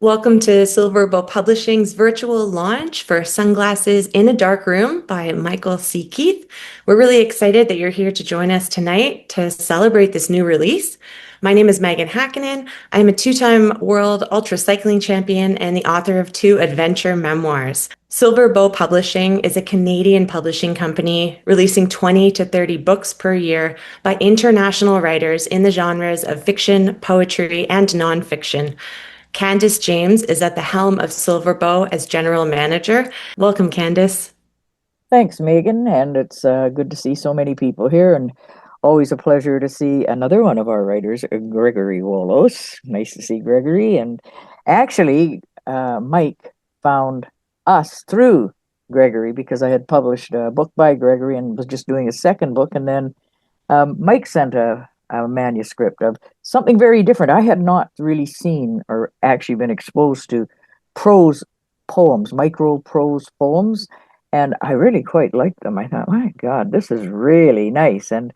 Welcome to Silver Bow Publishing's virtual launch for Sunglasses in a Dark Room by Michael C. Keith. We're really excited that you're here to join us tonight to celebrate this new release. My name is Megan Hakkinen. I'm a two-time world ultra cycling champion and the author of 2 adventure memoirs. Silver Bow Publishing is a Canadian publishing company releasing 20 to 30 books per year by international writers in the genres of fiction, poetry, and nonfiction. Candice James is at the helm of Silver Bow as general manager. Welcome, Candice. Thanks, Megan, and it's good to see so many people here, and always a pleasure to see another one of our writers, Gregory Wolos. Nice to see Gregory, and actually, Mike found us through Gregory because I had published a book by Gregory and was just doing a second book, and then Mike sent a manuscript of something very different. I had not really seen or actually been exposed to prose poems, micro prose poems, and I really quite liked them. I thought, my God, this is really nice. And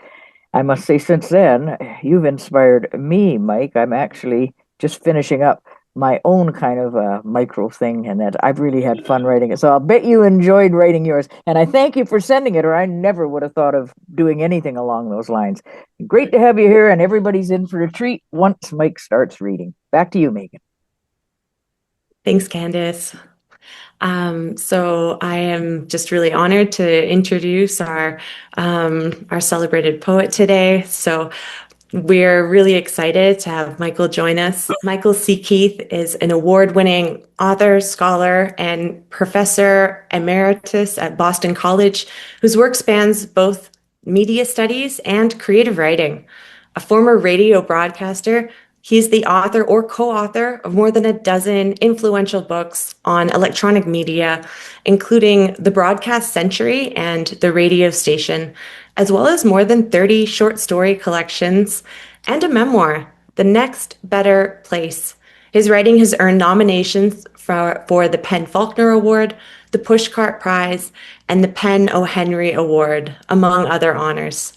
I must say, since then, you've inspired me, Mike. I'm actually just finishing up my own kind of micro thing, and that I've really had fun writing it. So I'll bet you enjoyed writing yours. And I thank you for sending it, or I never would have thought of doing anything along those lines. Great to have you here, and everybody's in for a treat once Mike starts reading. Back to you, Megan. Thanks, Candice. So I am just really honored to introduce our celebrated poet today. So we're really excited to have Michael join us. Michael C. Keith is an award-winning author, scholar, and professor emeritus at Boston College, whose work spans both media studies and creative writing. A former radio broadcaster, he's the author or co-author of more than a dozen influential books on electronic media, including The Broadcast Century and The Radio Station, as well as more than 30 short story collections and a memoir, The Next Better Place. His writing has earned nominations for the Penn Faulkner Award, the Pushcart Prize, and the Penn O. Henry Award, among other honors.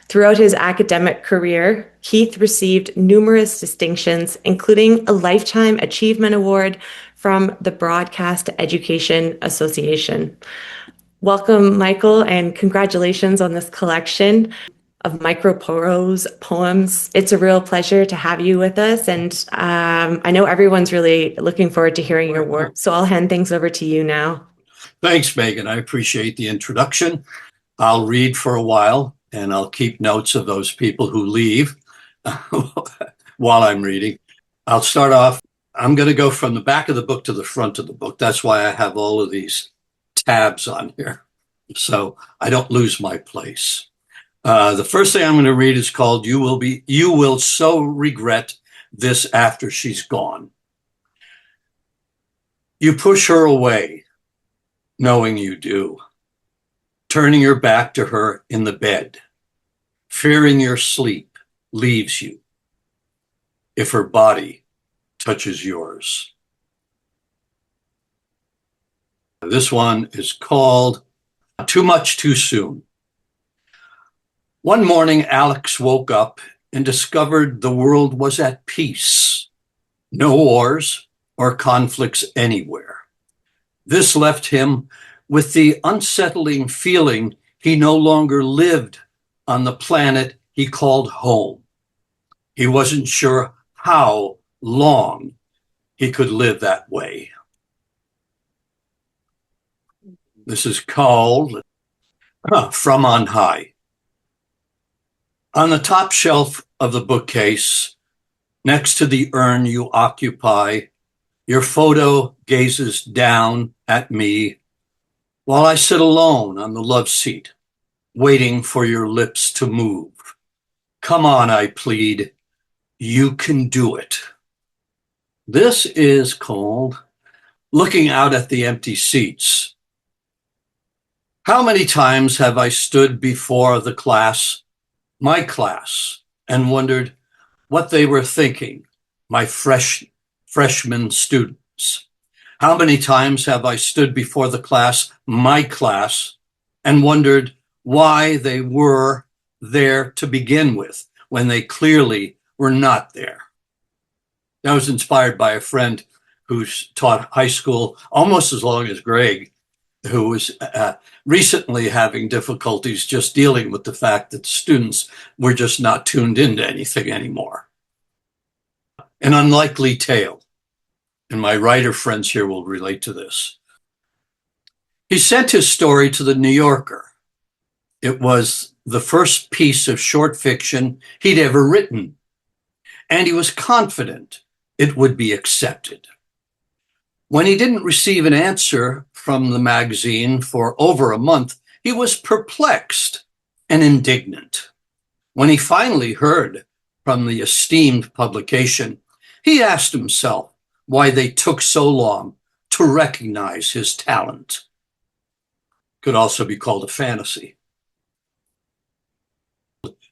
Throughout his academic career, Keith received numerous distinctions, including a Lifetime Achievement Award from the Broadcast Education Association. Welcome, Michael, and congratulations on this collection of micro-prose poems. It's a real pleasure to have you with us, and I know everyone's really looking forward to hearing your work, so I'll hand things over to you now. Thanks, Megan. I appreciate the introduction. I'll read for a while, and I'll keep notes of those people who leave while I'm reading. I'll start off. I'm going to go from the back of the book to the front of the book. That's why I have all of these tabs on here, so I don't lose my place. The first thing I'm going to read is called You Will So Regret This After She's Gone. You push her away, knowing you do, turning your back to her in the bed, fearing your sleep leaves you if her body touches yours. This one is called Too Much Too Soon. One morning, Alex woke up and discovered the world was at peace. No wars or conflicts anywhere. This left him with the unsettling feeling he no longer lived on the planet he called home. He wasn't sure how long he could live that way. This is called From On High. On the top shelf of the bookcase, next to the urn you occupy, your photo gazes down at me while I sit alone on the love seat, waiting for your lips to move. Come on, I plead. You can do it. This is called Looking Out at the Empty Seats. How many times have I stood before the class, my class, and wondered what they were thinking, my freshman students? How many times have I stood before the class, my class, and wondered why they were there to begin with when they clearly were not there? I was inspired by a friend who's taught high school almost as long as Greg, who was recently having difficulties just dealing with the fact that students were just not tuned into anything anymore. An unlikely tale, and my writer friends here will relate to this. He sent his story to the New Yorker. It was the first piece of short fiction he'd ever written, and he was confident it would be accepted. When he didn't receive an answer from the magazine for over a month, he was perplexed and indignant. When he finally heard from the esteemed publication, he asked himself why they took so long to recognize his talent. Could also be called a fantasy.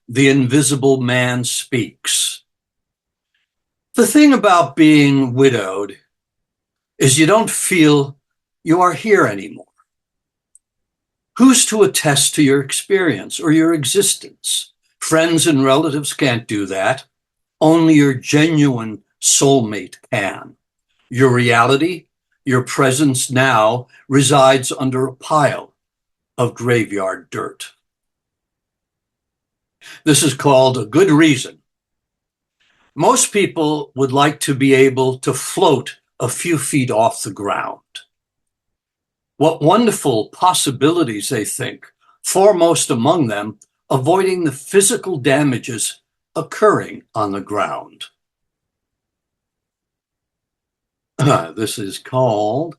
The Invisible Man Speaks. The thing about being widowed is you don't feel you are here anymore. Who's to attest to your experience or your existence? Friends and relatives can't do that. Only your genuine soulmate can. Your reality, your presence now resides under a pile of graveyard dirt. This is called a good reason. Most people would like to be able to float a few feet off the ground. What wonderful possibilities, they think, foremost among them, avoiding the physical damages occurring on the ground. This is called,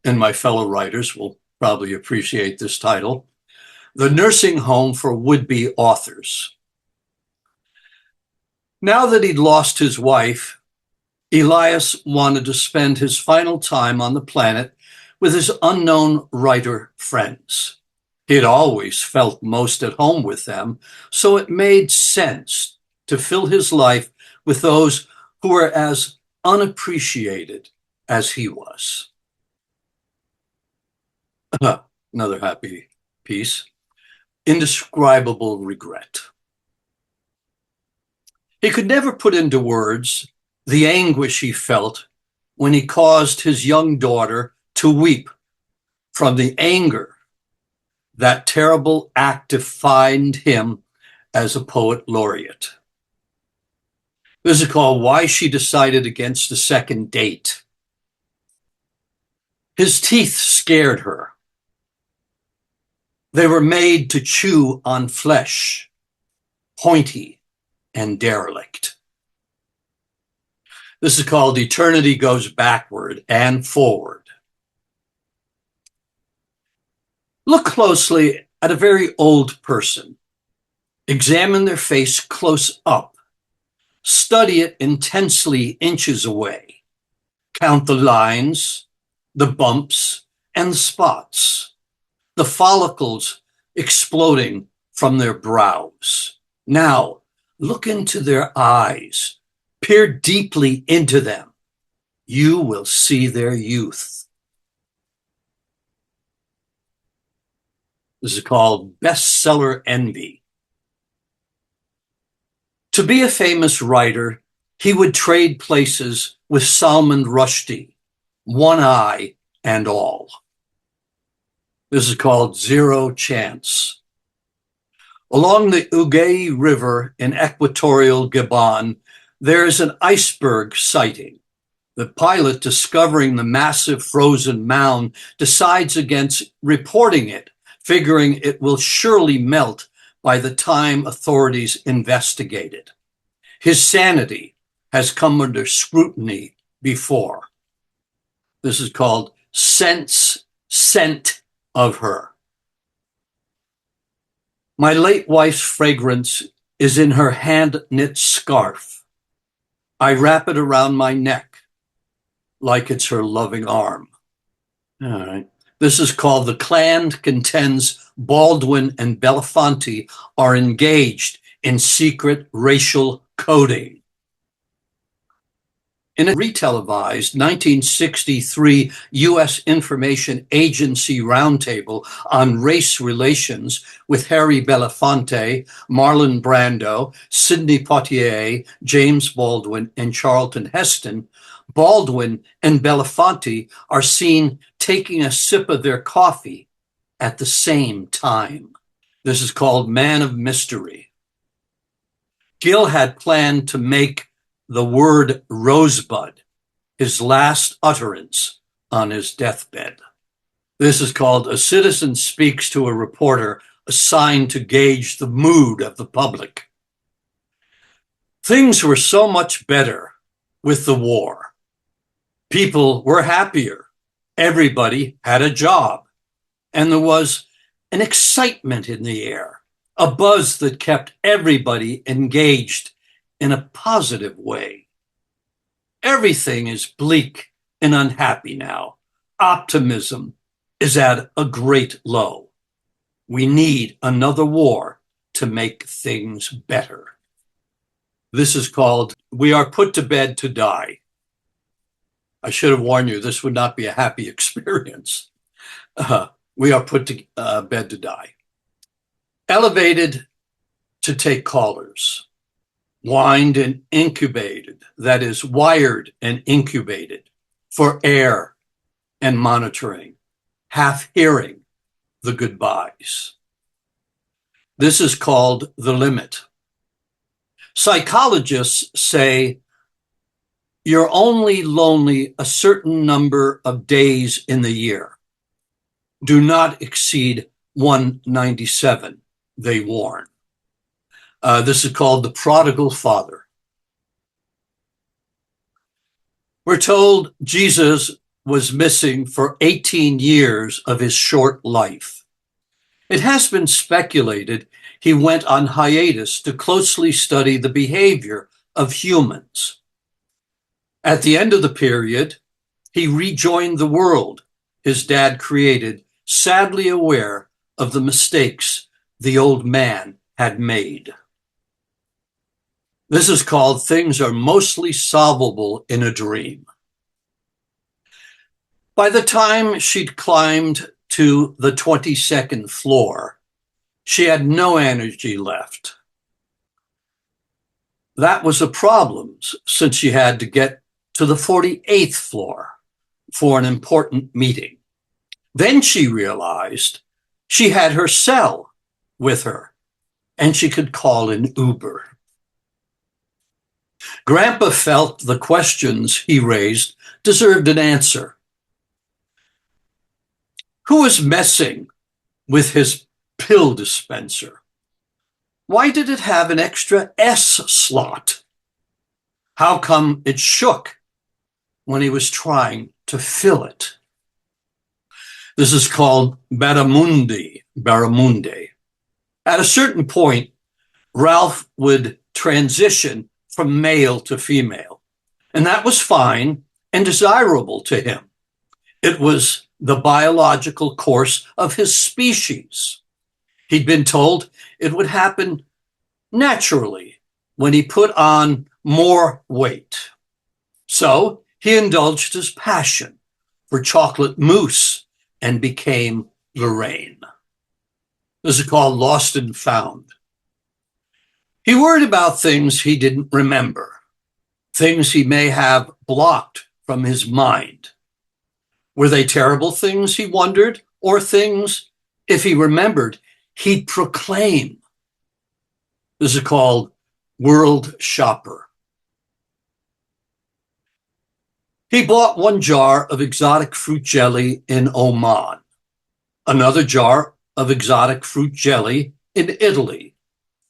and my fellow writers will probably appreciate this title, The Nursing Home for Would-Be Authors. Now that he'd lost his wife, Elias wanted to spend his final time on the planet with his unknown writer friends. He had always felt most at home with them, so it made sense to fill his life with those who were as unappreciated as he was. Another happy piece. Indescribable regret. He could never put into words the anguish he felt when he caused his young daughter to weep from the anger that terrible act defined him as a poet laureate. This is called Why She Decided Against a Second Date. His teeth scared her. They were made to chew on flesh, pointy and derelict. This is called Eternity Goes Backward and Forward. Look closely at a very old person. Examine their face close up. Study it intensely inches away. Count the lines, the bumps, and the spots, the follicles exploding from their brows. Now, look into their eyes. Peer deeply into them. You will see their youth. This is called bestseller envy. To be a famous writer, he would trade places with Salman Rushdie, one eye and all. This is called Zero Chance. Along the Ugai River in equatorial Gabon, there is an iceberg sighting. The pilot, discovering the massive frozen mound, decides against reporting it, figuring it will surely melt by the time authorities investigate it. His sanity has come under scrutiny before. This is called Scent of Her. My late wife's fragrance is in her hand-knit scarf. I wrap it around my neck like it's her loving arm. All right. This is called The Clan Contends Baldwin and Belafonte are engaged in secret racial coding. In a retelevised 1963 U.S. Information Agency roundtable on race relations with Harry Belafonte, Marlon Brando, Sidney Poitier, James Baldwin, and Charlton Heston, Baldwin and Belafonte are seen taking a sip of their coffee at the same time. This is called Man of Mystery. Gill had planned to make the word rosebud his last utterance on his deathbed. This is called A Citizen Speaks to a Reporter Assigned to Gauge the Mood of the Public. Things were so much better with the war. People were happier. Everybody had a job. And there was an excitement in the air, a buzz that kept everybody engaged in a positive way. Everything is bleak and unhappy now. Optimism is at a great low. We need another war to make things better. This is called We Are Put to Bed to Die. I should have warned you, this would not be a happy experience. We are put to bed to die. Elevated to take callers. Wined and incubated, that is, wired and incubated for air and monitoring, half hearing the goodbyes. This is called the limit. Psychologists say you're only lonely a certain number of days in the year. Do not exceed 197, they warn. This is called the prodigal father. We're told Jesus was missing for 18 years of his short life. It has been speculated he went on hiatus to closely study the behavior of humans. At the end of the period, he rejoined the world his dad created, sadly aware of the mistakes the old man had made. This is called Things Are Mostly Solvable in a Dream. By the time she'd climbed to the 22nd floor, she had no energy left. That was a problem since she had to get to the 48th floor for an important meeting. Then she realized she had her cell with her and she could call an Uber. Grandpa felt the questions he raised deserved an answer. Who was messing with his pill dispenser? Why did it have an extra S slot? How come it shook when he was trying to fill it? This is called barramundi. At a certain point, Ralph would transition from male to female, and that was fine and desirable to him. It was the biological course of his species. He'd been told it would happen naturally when he put on more weight. So he indulged his passion for chocolate mousse and became Lorraine. This is called Lost and Found. He worried about things he didn't remember, things he may have blocked from his mind. Were they terrible things, he wondered, or things, if he remembered, he'd proclaim? This is called World Shopper. He bought one jar of exotic fruit jelly in Oman, another jar of exotic fruit jelly in Italy,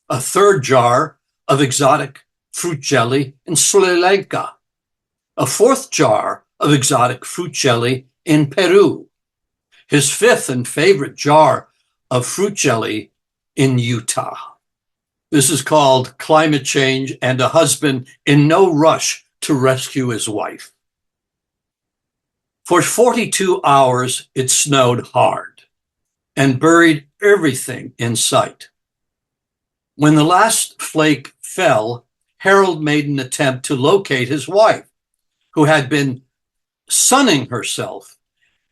a third jar of exotic fruit jelly in Sri Lanka, a fourth jar of exotic fruit jelly in Peru, his fifth and favorite jar of fruit jelly in Utah. This is called Climate Change and a Husband in No Rush to Rescue His Wife. For 42 hours, it snowed hard and buried everything in sight. When the last flake fell, Harold made an attempt to locate his wife, who had been sunning herself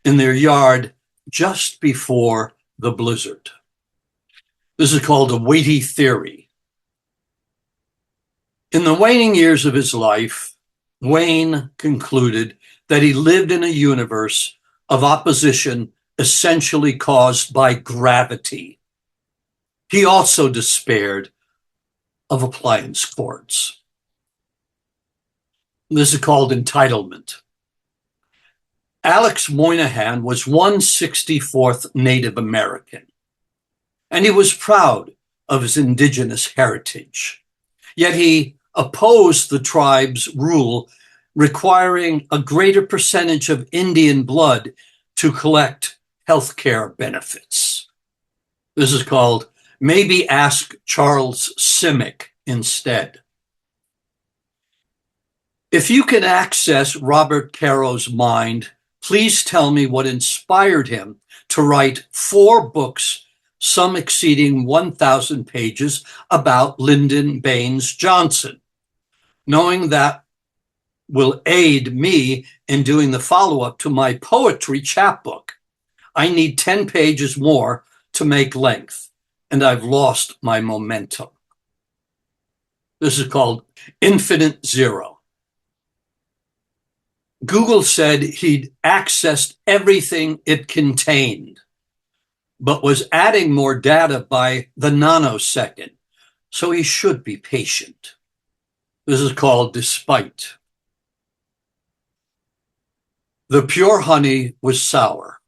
in their yard just before the blizzard. This is called a weighty theory. In the waning years of his life, Wayne concluded that he lived in a universe of opposition essentially caused by gravity. He also despaired of appliance courts. This is called entitlement. Alex Moynihan was 1/64th Native American, and he was proud of his indigenous heritage. Yet he opposed the tribe's rule requiring a greater percentage of Indian blood to collect health care benefits. This is called Maybe Ask Charles Simic instead. If you can access Robert Caro's mind, please tell me what inspired him to write 4 books, some exceeding 1,000 pages, about Lyndon Baines Johnson. Knowing that will aid me in doing the follow-up to my poetry chapbook. I need 10 pages more to make length, and I've lost my momentum. This is called Infinite Zero. Google said he'd accessed everything it contained, but was adding more data by the nanosecond, so he should be patient. This is called despite. The pure honey was sour.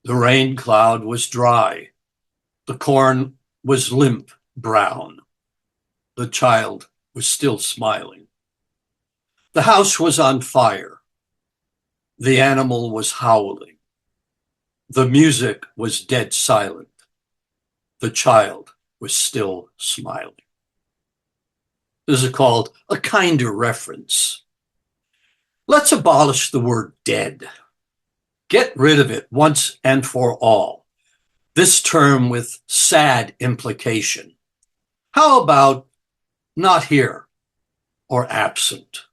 The rain cloud was dry. The corn was limp brown. The child was still smiling. The house was on fire. The animal was howling. The music was dead silent. The child was still smiling. This is called a kinder reference. Let's abolish the word dead. Get rid of it once and for all. This term with sad implication. How about not here or absent?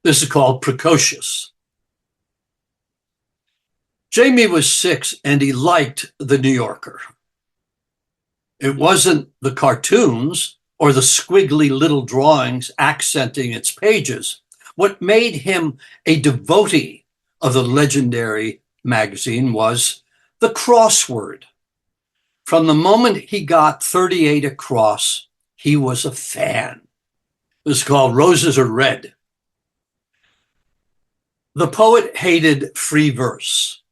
This is called precocious. Jamie was 6 and he liked The New Yorker. It wasn't the cartoons or the squiggly little drawings accenting its pages. What made him a devotee of the legendary magazine was the crossword. From the moment he got 38 across, he was a fan. This is called Roses Are Red. The poet hated free verse.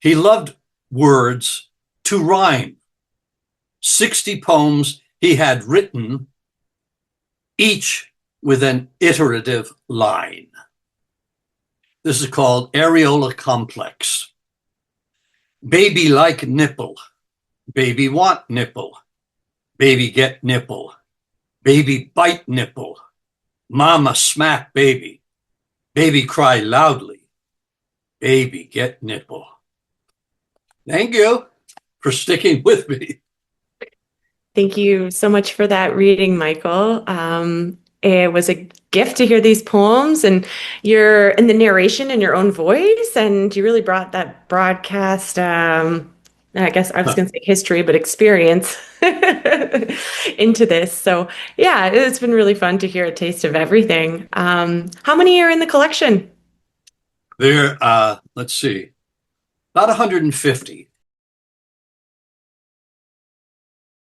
He loved words to rhyme. 60 poems he had written, each with an iterative line. This is called areola complex. Baby like nipple. Baby want nipple. Baby get nipple. Baby bite nipple. Mama smack baby. Baby cry loudly. Baby get nipple. Thank you for sticking with me. Thank you so much for that reading, Michael. It was a gift to hear these poems, and you're in the narration in your own voice, and you really brought that broadcast, I guess I was going to say history, but experience into this. So yeah, it's been really fun to hear a taste of everything. How many are in the collection? There, let's see, about 150.